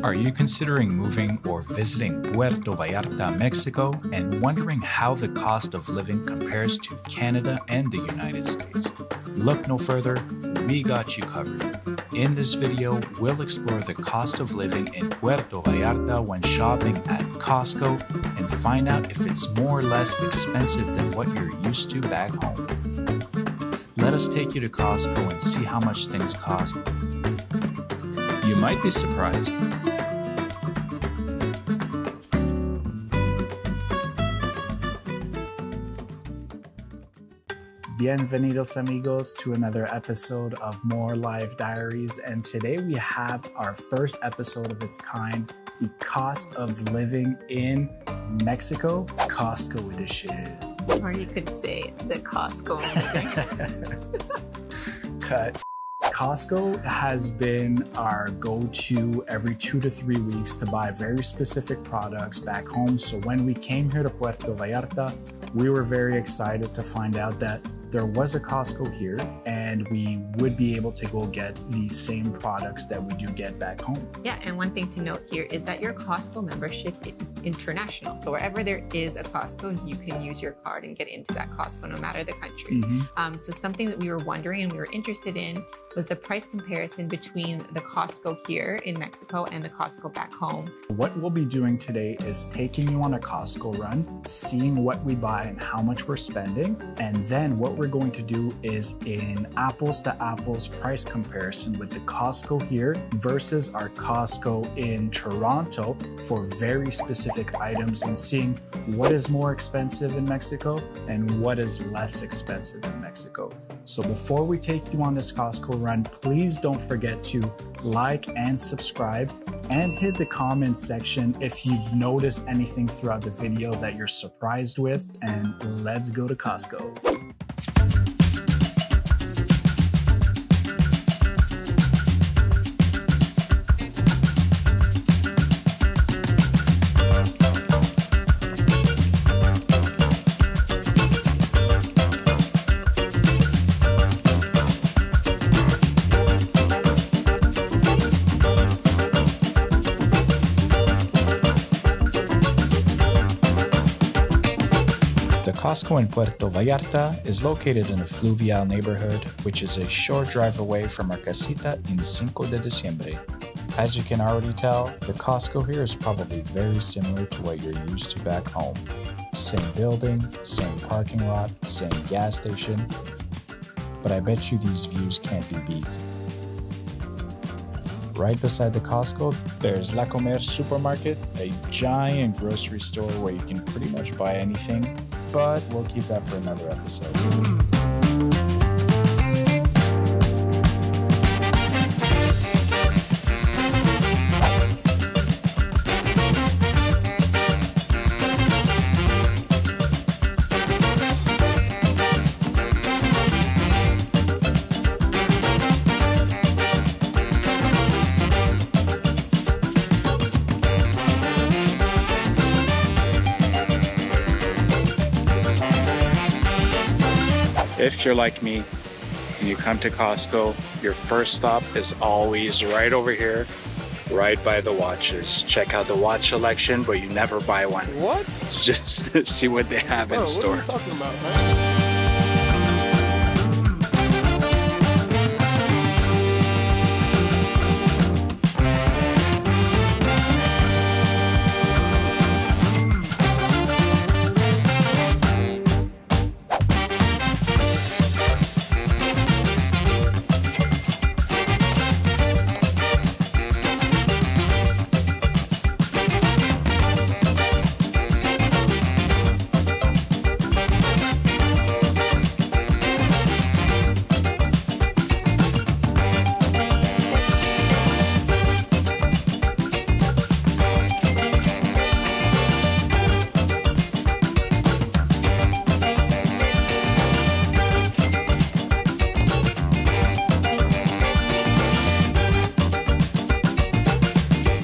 Are you considering moving or visiting Puerto Vallarta, Mexico, and wondering how the cost of living compares to Canada and the United States? Look no further, we got you covered. In this video, we'll explore the cost of living in Puerto Vallarta when shopping at Costco and find out if it's more or less expensive than what you're used to back home. Let us take you to Costco and see how much things cost. You might be surprised. Bienvenidos, amigos, to another episode of More Live Diaries. And today we have our first episode of its kind, the cost of living in Mexico, Costco edition. Or you could say the Costco living. Cut. Costco has been our go-to every 2 to 3 weeks to buy very specific products back home. So when we came here to Puerto Vallarta, we were very excited to find out that there was a Costco here and we would be able to go get these same products that we do get back home. Yeah, and one thing to note here is that your Costco membership is international. So wherever there is a Costco, you can use your card and get into that Costco no matter the country. So something that we were wondering and we were interested in was the price comparison between the Costco here in Mexico and the Costco back home. What we'll be doing today is taking you on a Costco run, seeing what we buy and how much we're spending. And then what we're going to do is an apples to apples price comparison with the Costco here versus our Costco in Toronto for very specific items and seeing what is more expensive in Mexico and what is less expensive in Mexico. So before we take you on this Costco run, please don't forget to like and subscribe and hit the comments section if you've noticed anything throughout the video that you're surprised with, and let's go to Costco. The Costco in Puerto Vallarta is located in a fluvial neighborhood, which is a short drive away from our casita in Cinco de Diciembre. As you can already tell, the Costco here is probably very similar to what you're used to back home. Same building, same parking lot, same gas station, but I bet you these views can't be beat. Right beside the Costco, there's La Comer supermarket, a giant grocery store where you can pretty much buy anything, but we'll keep that for another episode. If you're like me and you come to Costco, your first stop is always right over here, right by the watches. Check out the watch selection, but you never buy one. What? Just to see what they have in store. What are you talking about, man?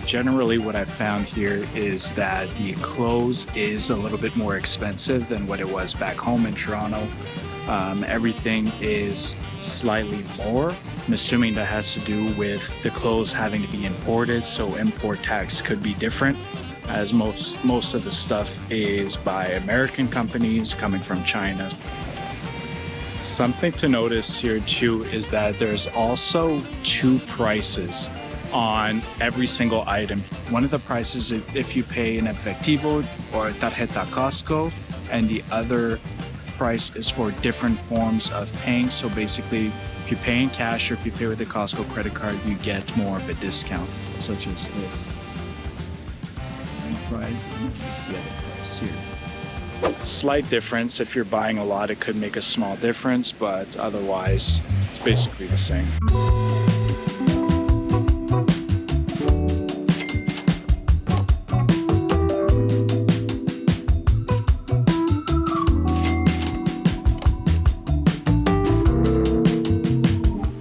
Generally, what I've found here is that the clothes is a little bit more expensive than what it was back home in Toronto. Everything is slightly more, I'm assuming that has to do with the clothes having to be imported, so import tax could be different, as most of the stuff is by American companies coming from China. Something to notice here too is that there's also 2 prices on every single item. One of the prices is if you pay in efectivo or tarjeta Costco, and the other price is for different forms of paying. So basically, if you pay in cash or if you pay with a Costco credit card, you get more of a discount, such as this. One price and the other price here. Slight difference. If you're buying a lot, it could make a small difference, but otherwise, it's basically the same.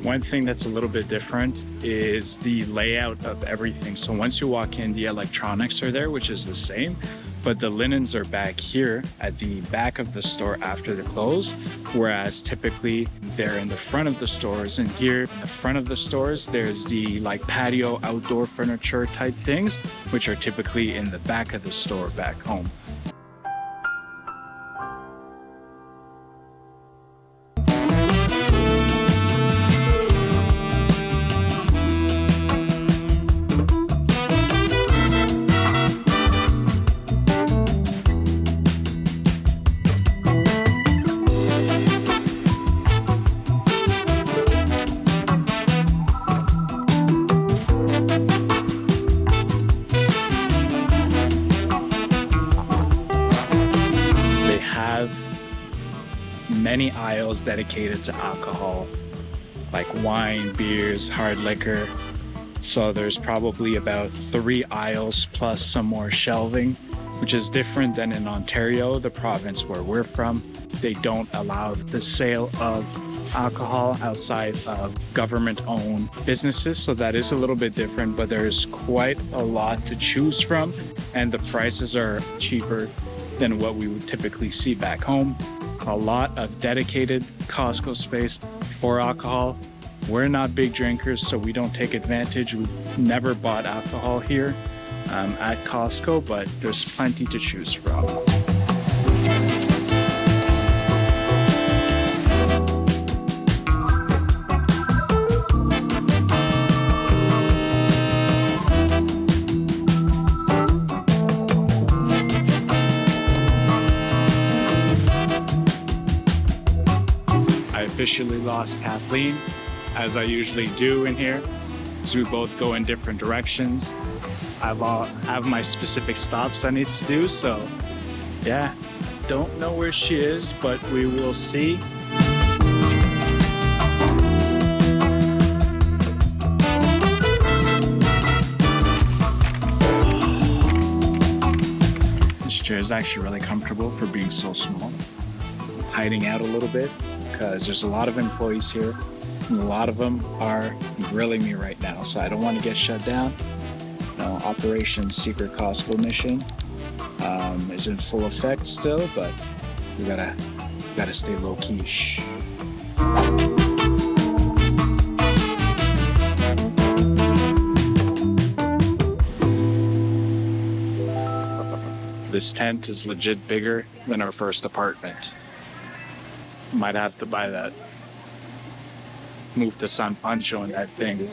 One thing that's a little bit different is the layout of everything. So once you walk in, the electronics are there, which is the same, but the linens are back here at the back of the store after the close, whereas typically they're in the front of the stores. And here in the front of the stores, there's the like patio outdoor furniture type things, which are typically in the back of the store back home. Many aisles dedicated to alcohol, like wine, beers, hard liquor. So there's probably about 3 aisles plus some more shelving, which is different than in Ontario, the province where we're from. They don't allow the sale of alcohol outside of government-owned businesses, so that is a little bit different, but there's quite a lot to choose from, and the prices are cheaper than what we would typically see back home. A lot of dedicated Costco space for alcohol. We're not big drinkers, so we don't take advantage. We've never bought alcohol here at Costco, but there's plenty to choose from. Officially lost Kathleen, as I usually do in here, because we both go in different directions. I have my specific stops I need to do, so yeah, don't know where she is, but we will see. This chair is actually really comfortable for being so small. I'm hiding out a little bit, because there's a lot of employees here and a lot of them are grilling me right now, so I don't want to get shut down. Operation Secret Costco mission is in full effect still, but we gotta stay low-key. Shh. This tent is legit bigger than our first apartment. Might have to buy that. Move the sun poncho in that thing.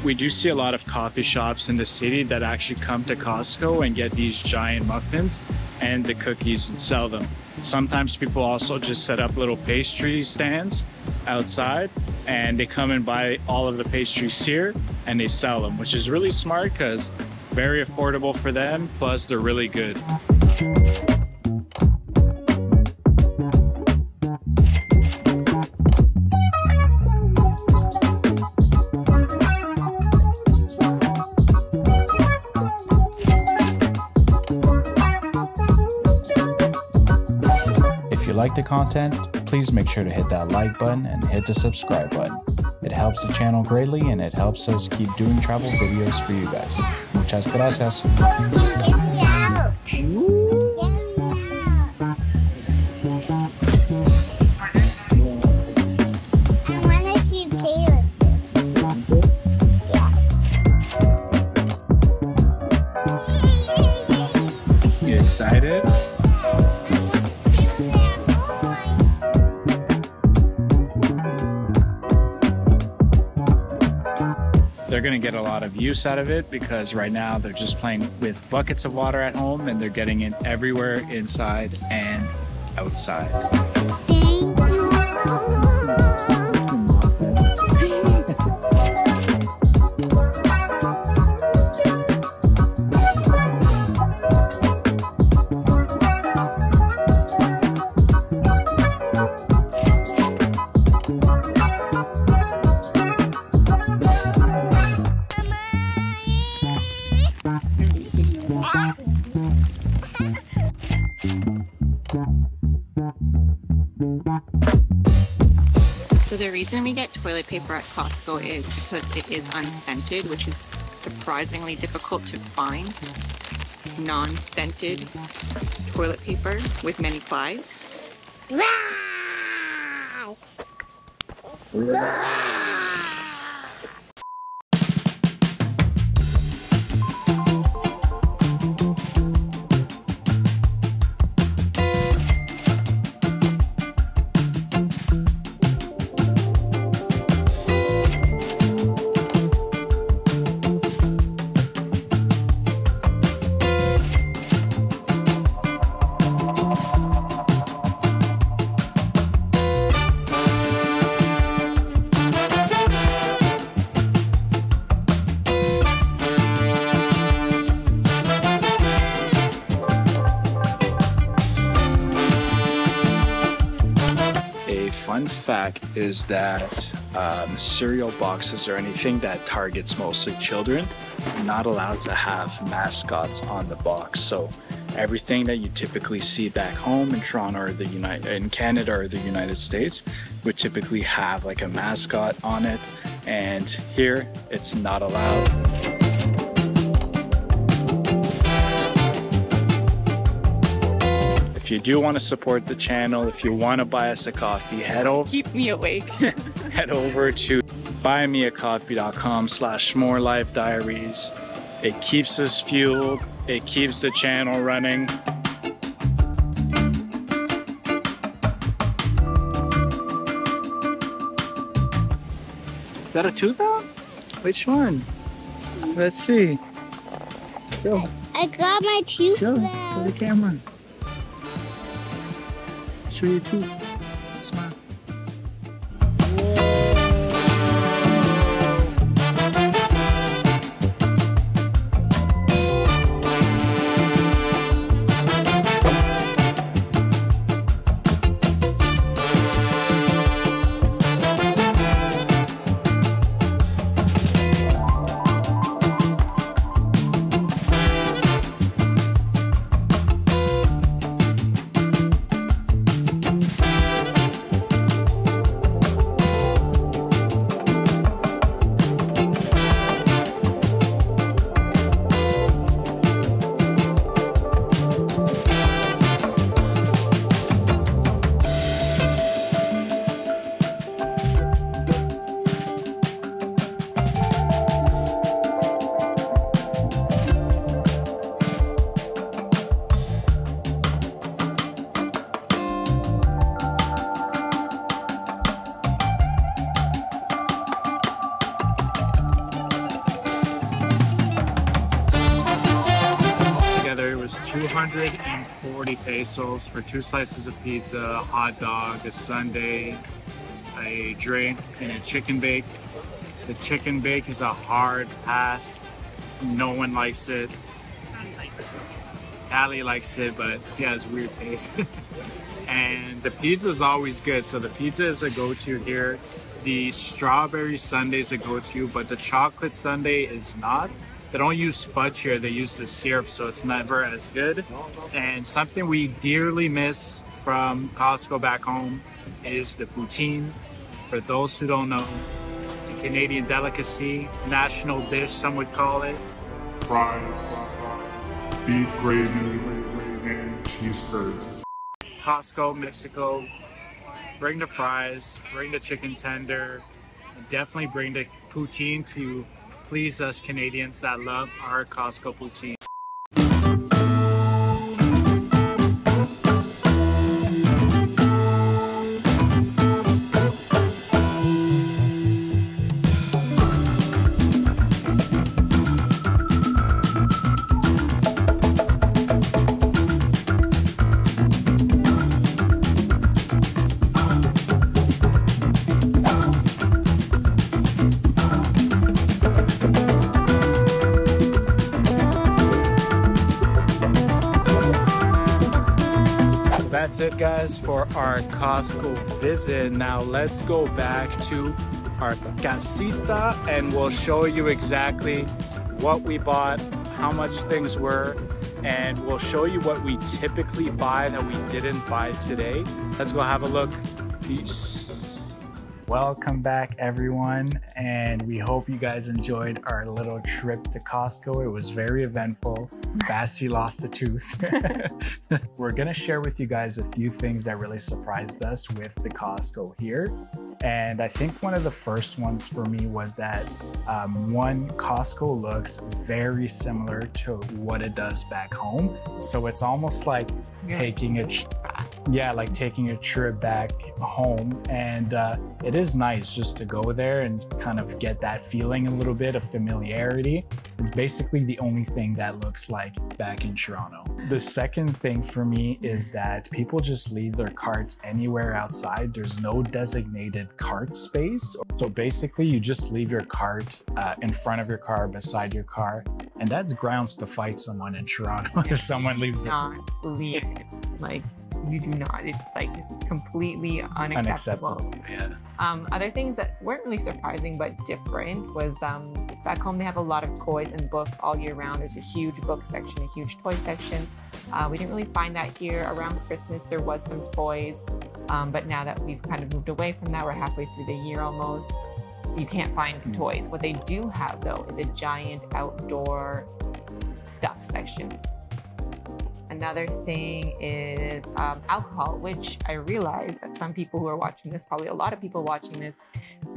We do see a lot of coffee shops in the city that actually come to Costco and get these giant muffins and the cookies and sell them. Sometimes people also just set up little pastry stands outside and they come and buy all of the pastries here and they sell them, which is really smart because very affordable for them, plus they're really good. If you like the content, please make sure to hit that like button and hit the subscribe button. It helps the channel greatly and it helps us keep doing travel videos for you guys. Muchas gracias. they're gonna get a lot of use out of it, because right now they're just playing with buckets of water at home and they're getting it everywhere, inside and outside. So the reason we get toilet paper at Costco is because it is unscented, which is surprisingly difficult to find. Non-scented toilet paper with many flies. Fun fact is that cereal boxes or anything that targets mostly children are not allowed to have mascots on the box. So everything that you typically see back home in Toronto or in Canada or the United States would typically have like a mascot on it, and here it's not allowed. If you do want to support the channel, if you want to buy us a coffee, head over to buymeacoffee.com/morelifediaries. It keeps us fueled, it keeps the channel running. Is that a tooth out? Which one? Let's see. Show. I got my tooth Show out. for the camera. Show your tooth. Smile. It was 240 pesos for 2 slices of pizza, a hot dog, a sundae, a drink, and a chicken bake. The chicken bake is a hard pass. No one likes it. Callie likes it, but he has weird taste. And the pizza is always good. So the pizza is a go-to here. The strawberry sundae is a go-to, but the chocolate sundae is not. They don't use fudge here, they use the syrup, so it's never as good. And something we dearly miss from Costco back home is the poutine. For those who don't know, it's a Canadian delicacy, national dish, some would call it. Fries, beef gravy, and cheese curds. Costco, Mexico, bring the fries, bring the chicken tender, and definitely bring the poutine to please us Canadians that love our Costco poutine. it, guys, for our Costco visit. Now let's go back to our casita and we'll show you exactly what we bought, how much things were, and we'll show you what we typically buy that we didn't buy today. Let's go have a look. Peace. Welcome back, everyone, and we hope you guys enjoyed our little trip to Costco. It was very eventful. Bassie lost a tooth. We're gonna share with you guys a few things that really surprised us with the Costco here. And I think one of the first ones for me was that one, Costco looks very similar to what it does back home. So it's almost like taking a trip back home. And it is nice just to go there and kind of get that feeling, a little bit of familiarity. It's basically the only thing that looks like back in Toronto. The second thing for me is that people just leave their carts anywhere outside. There's no designated cart space. So basically you just leave your cart in front of your car, beside your car, and that's grounds to fight someone in Toronto if someone leaves it. Leave it. Like, you do not. It's like completely unacceptable. Yeah. Other things that weren't really surprising but different was back home they have a lot of toys and books all year round. There's a huge book section, a huge toy section. We didn't really find that here. Around Christmas there was some toys, but now that we've kind of moved away from that, we're halfway through the year almost, you can't find toys. What they do have though is a giant outdoor stuff section. Another thing is alcohol, which I realize that some people who are watching this, probably a lot of people watching this,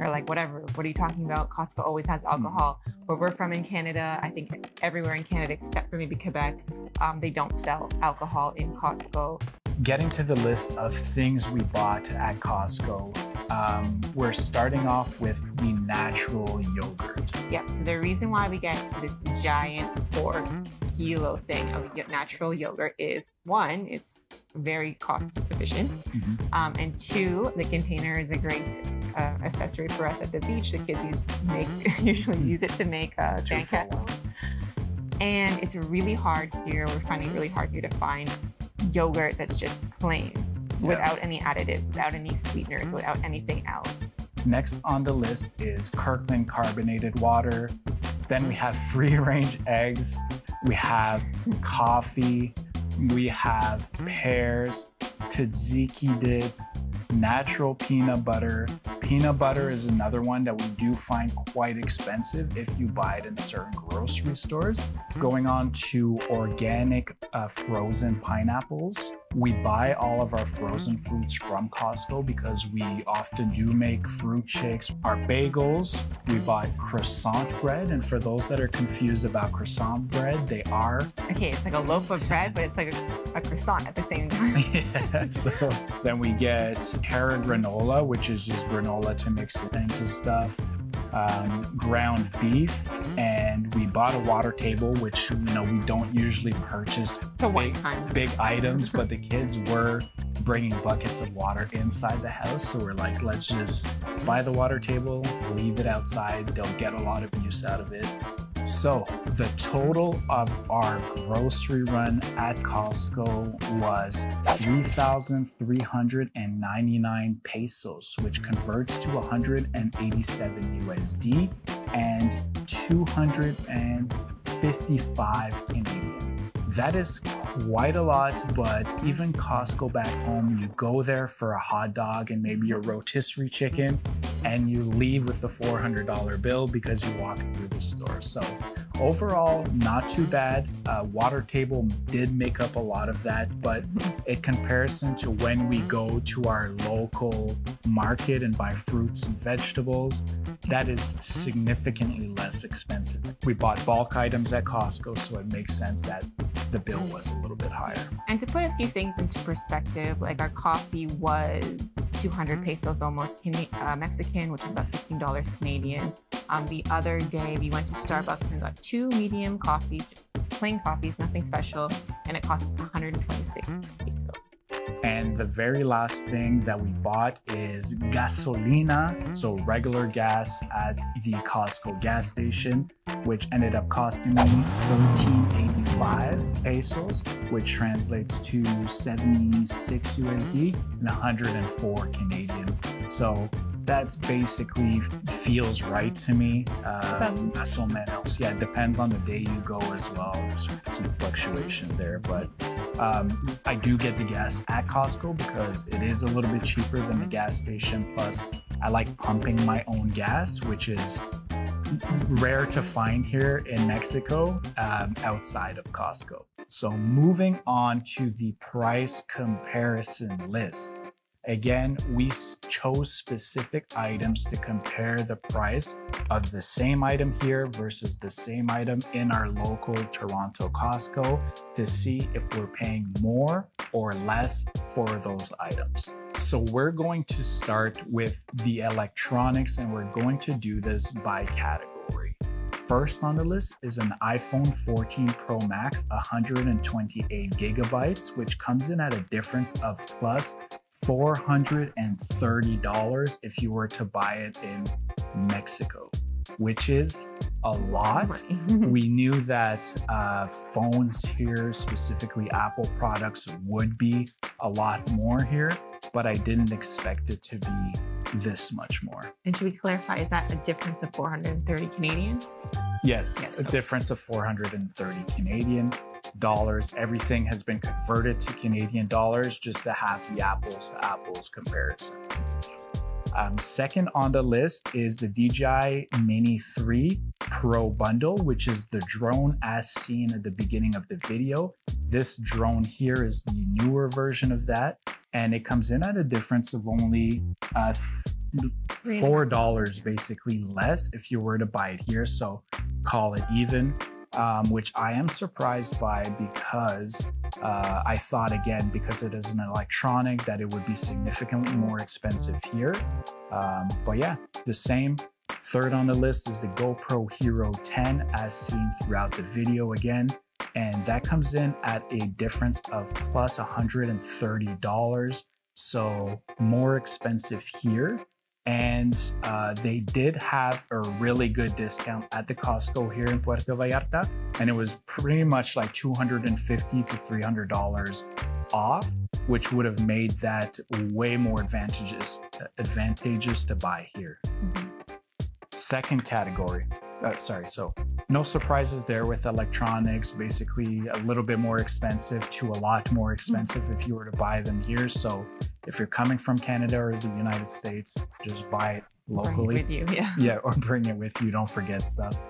are like, whatever, what are you talking about? Costco always has alcohol. Where we're from in Canada, I think everywhere in Canada except for maybe Quebec, they don't sell alcohol in Costco. Getting to the list of things we bought at Costco, we're starting off with the natural yogurt. Yep, so the reason why we get this giant 4-kilo thing of natural yogurt is, one, it's very cost efficient, and two, the container is a great accessory for us at the beach. The kids usually use it to make sandcastles. And it's really hard here, we're finding it really hard here to find yogurt that's just plain, without any additives, without any sweeteners, without anything else. Next on the list is Kirkland carbonated water. Then we have free-range eggs. We have coffee. We have pears, tzatziki dip, natural peanut butter. Peanut butter is another one that we do find quite expensive if you buy it in certain grocery stores. Going on to organic frozen pineapples. We buy all of our frozen fruits from Costco because we often do make fruit shakes. Our bagels, we bought croissant bread, and for those that are confused about croissant bread, they are... Okay, it's like a loaf of bread, but it's like a croissant at the same time. Yeah, so then we get Terra granola, which is just granola to mix it into stuff. Ground beef, and we bought a water table, which we don't usually purchase big items, but the kids were bringing buckets of water inside the house, so we're like, let's just buy the water table, leave it outside, they'll get a lot of use out of it. So the total of our grocery run at Costco was 3,399 pesos, which converts to 187 USD and 255 Canadian. That is quite a lot, but even Costco back home, you go there for a hot dog and maybe a rotisserie chicken, and you leave with the $400 bill because you walked through the store. So overall, not too bad. Water table did make up a lot of that, but in comparison to when we go to our local market and buy fruits and vegetables, that is significantly less expensive. We bought bulk items at Costco, so it makes sense that the bill was a little bit higher. And to put a few things into perspective, like our coffee was 200 pesos almost Mexican, which is about $15 Canadian. The other day we went to Starbucks and got 2 medium coffees, just plain coffees, nothing special, and it cost us 126 pesos. And the very last thing that we bought is gasolina, so regular gas at the Costco gas station, which ended up costing me 13.85 pesos, which translates to 76 USD and 104 Canadian. So that's basically feels right to me. Más o menos. Yeah, it depends on the day you go as well. There's some fluctuation there, but I do get the gas at Costco because it is a little bit cheaper than the gas station. Plus, I like pumping my own gas, which is rare to find here in Mexico outside of Costco. So moving on to the price comparison list. Again, we chose specific items to compare the price of the same item here versus the same item in our local Toronto Costco to see if we're paying more or less for those items. So we're going to start with the electronics, and we're going to do this by category. First on the list is an iPhone 14 Pro Max 128 gigabytes, which comes in at a difference of plus $430 if you were to buy it in Mexico, which is a lot. We knew that phones here, specifically Apple products, would be a lot more here, but I didn't expect it to be this much more. And should we clarify, is that a difference of 430 Canadian? Yes, a difference of 430 Canadian dollars. Everything has been converted to Canadian dollars just to have the apples to apples comparison. Second on the list is the DJI Mini 3 Pro Bundle, which is the drone as seen at the beginning of the video. This drone here is the newer version of that, and it comes in at a difference of only $4 basically less if you were to buy it here. So call it even, which I am surprised by because I thought, again, because it is an electronic, that it would be significantly more expensive here. But yeah, the same. Third on the list is the GoPro Hero 10 as seen throughout the video again. And that comes in at a difference of plus $130. So more expensive here. And they did have a really good discount at the Costco here in Puerto Vallarta. And it was pretty much like $250 to $300 off, which would have made that way more advantageous to buy here. Second category, so no surprises there with electronics, basically a little bit more expensive to a lot more expensive if you were to buy them here. So if you're coming from Canada or the United States, just buy it locally. Bring it with you, yeah, or bring it with you, don't forget stuff.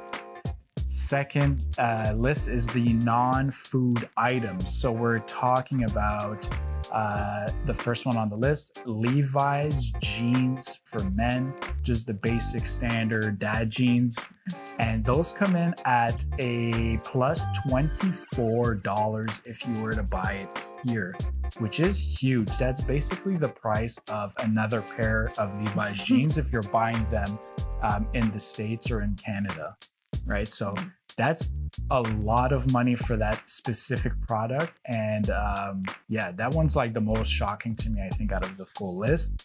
Second list is the non-food items. So we're talking about the first one on the list, Levi's jeans for men, just the basic standard dad jeans. And those come in at a plus $24 if you were to buy it here, which is huge. That's basically the price of another pair of Levi's jeans if you're buying them in the States or in Canada, right? So that's a lot of money for that specific product. And yeah, that one's like the most shocking to me, I think, out of the full list.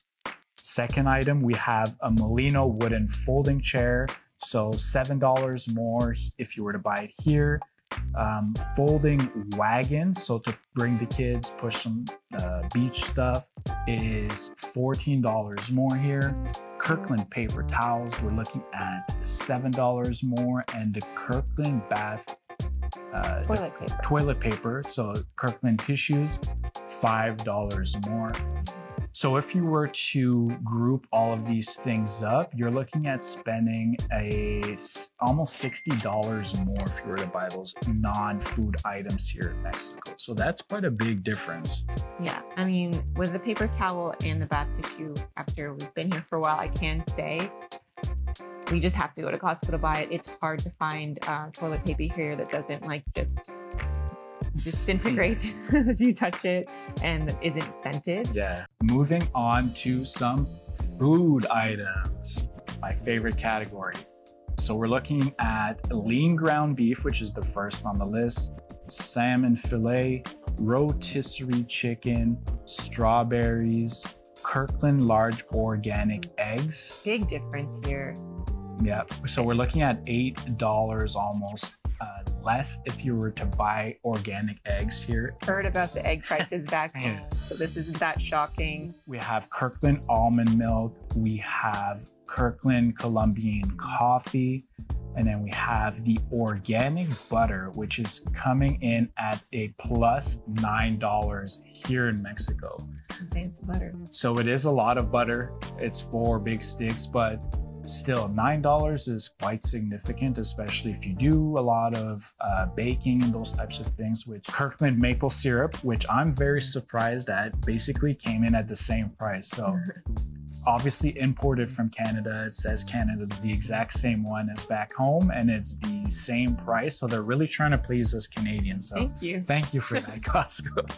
Second item, we have a Molino wooden folding chair. So $7 more if you were to buy it here. Folding wagon, so to bring the kids, push some beach stuff, is $14 more here. Kirkland paper towels, we're looking at $7 more, and the Kirkland bath toilet paper, so Kirkland tissues, $5 more. So if you were to group all of these things up, you're looking at spending almost $60 more if you were to buy those non-food items here in Mexico. So that's quite a big difference. Yeah, I mean, with the paper towel and the bath tissue, after we've been here for a while, I can say we just have to go to Costco to buy it. It's hard to find toilet paper here that doesn't like just disintegrate as you touch it and isn't scented. Yeah. Moving on to some food items, my favorite category. So we're looking at lean ground beef, which is the first on the list, salmon fillet, rotisserie chicken, strawberries, Kirkland large organic eggs. Big difference here. Yeah, so we're looking at $8 almost less if you were to buy organic eggs here. Heard about the egg prices back home, so this isn't that shocking. We have Kirkland almond milk, we have Kirkland Colombian coffee, and then we have the organic butter, which is coming in at a plus $9 here in Mexico. Some fancy butter. So it is a lot of butter. It's 4 big sticks, but still, $9 is quite significant, especially if you do a lot of baking and those types of things, which Kirkland maple syrup, which I'm very surprised at, basically came in at the same price. So it's obviously imported from Canada. It says Canada's the exact same one as back home, and it's the same price. So they're really trying to please us Canadians. So thank you for that, Costco.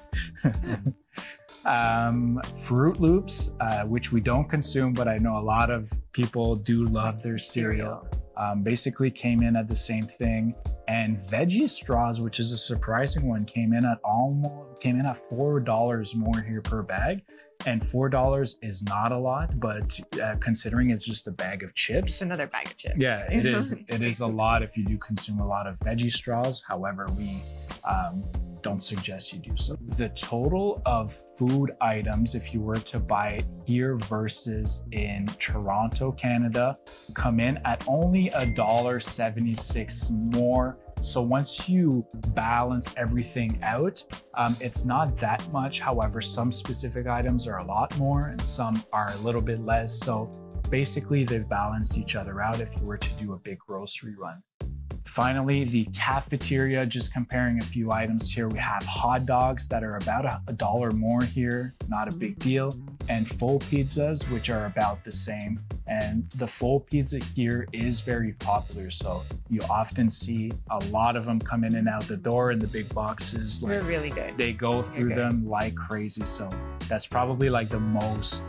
Fruit Loops, which we don't consume, but I know a lot of people do love their cereal, basically came in at the same thing. And veggie straws, which is a surprising one, came in at $4 more here per bag. And $4 is not a lot, but considering it's just a bag of chips. It's another bag of chips. Yeah, it is. It is a lot if you do consume a lot of veggie straws. However, we don't suggest you do so. The total of food items, if you were to buy it here versus in Toronto, Canada, come in at only $1.76 more. So once you balance everything out, it's not that much. However, some specific items are a lot more and some are a little bit less. So basically they've balanced each other out if you were to do a big grocery run. Finally, the cafeteria, just comparing a few items here. We have hot dogs that are about $1 more here, not a big deal. And full pizzas, which are about the same. And the full pizza here is very popular. So you often see a lot of them come in and out the door in the big boxes. They're really good. They go through them like crazy. So that's probably like the most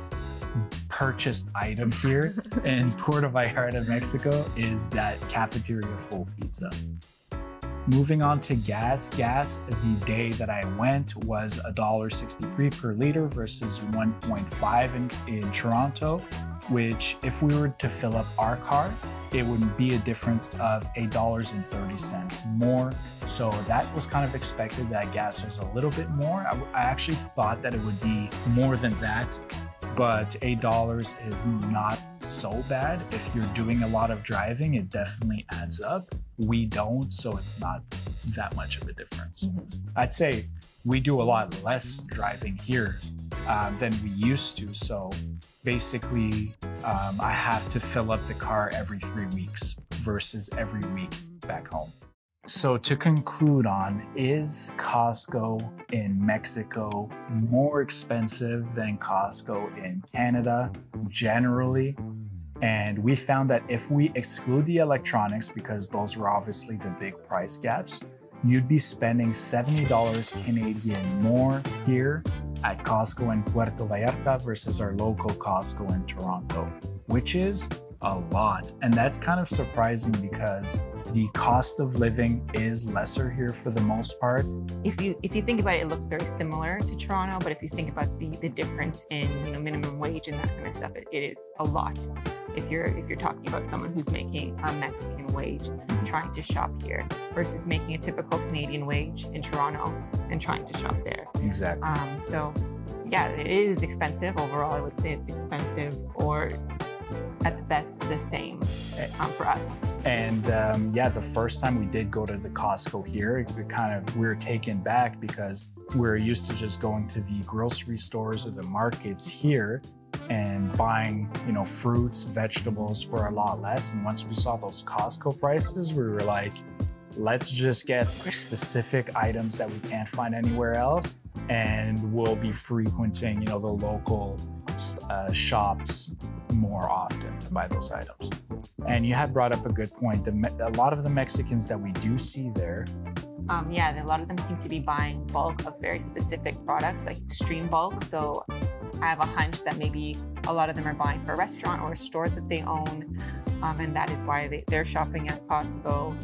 purchased item here in Puerto Vallarta, Mexico, is that cafeteria full pizza. Moving on to gas. Gas, the day that I went was $1.63 per liter versus 1.5 in Toronto, which if we were to fill up our car, it would be a difference of $8.30 more. So that was kind of expected that gas was a little bit more. I actually thought that it would be more than that, but $8 is not so bad. If you're doing a lot of driving, it definitely adds up. We don't, so it's not that much of a difference. I'd say we do a lot less driving here than we used to. So basically, I have to fill up the car every 3 weeks versus every week back home. So to conclude on, is Costco in Mexico more expensive than Costco in Canada generally? And we found that if we exclude the electronics, because those were obviously the big price gaps, you'd be spending $70 Canadian more here at Costco in Puerto Vallarta versus our local Costco in Toronto, which is a lot. And that's kind of surprising because the cost of living is lesser here for the most part. If you think about it, it looks very similar to Toronto, but if you think about the difference in minimum wage and that kind of stuff, it is a lot. If you're talking about someone who's making a Mexican wage trying to shop here versus making a typical Canadian wage in Toronto and trying to shop there. Exactly. So yeah, it is expensive overall. I would say it's expensive, or at the best the same for us. And yeah, the first time we did go to the Costco here, we were taken back because we're used to just going to the grocery stores or the markets here and buying, fruits, vegetables for a lot less. And once we saw those Costco prices, we were like, let's just get specific items that we can't find anywhere else, and we'll be frequenting, the local shops more often to buy those items. And you had brought up a good point. A lot of the Mexicans that we do see there, yeah, a lot of them seem to be buying bulk of very specific products, like extreme bulk. So I have a hunch that maybe a lot of them are buying for a restaurant or a store that they own, and that is why they're shopping at Costco.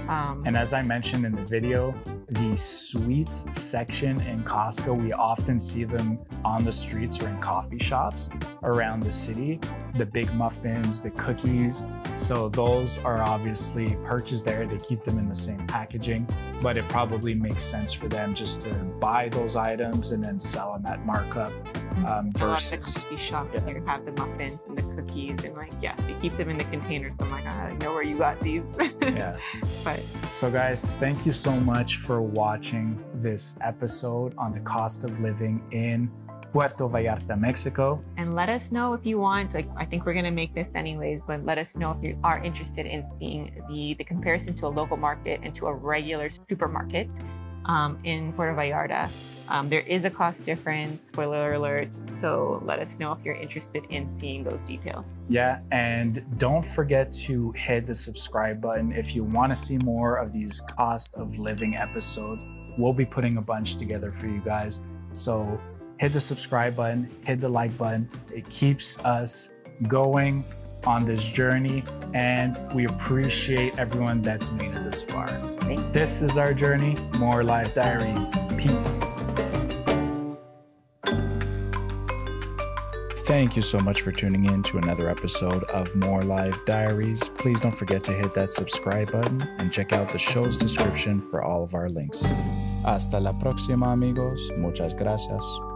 And as I mentioned in the video, the sweets section in Costco, we often see them on the streets or in coffee shops around the city. The big muffins, the cookies. So those are obviously purchased there. They keep them in the same packaging, but it probably makes sense for them just to buy those items and then sell them at markup. Versus the coffee shops here have the muffins and the cookies, and like, yeah, they keep them in the containers. So I'm like, I don't know where you got these. Yeah. But so guys, thank you so much for watching this episode on the cost of living in Puerto Vallarta, Mexico. And let us know if you want, like, I think we're going to make this anyways, but let us know if you are interested in seeing the comparison to a local market and to a regular supermarket in Puerto Vallarta. There is a cost difference, spoiler alert, so let us know if you're interested in seeing those details. Yeah, and don't forget to hit the subscribe button if you want to see more of these cost of living episodes. We'll be putting a bunch together for you guys. So hit the subscribe button, hit the like button. It keeps us going on this journey, and we appreciate everyone that's made it this far. This is our journey, More Life Diaries. Peace. Thank you so much for tuning in to another episode of More Life Diaries. Please don't forget to hit that subscribe button and check out the show's description for all of our links. Hasta la próxima, amigos. Muchas gracias.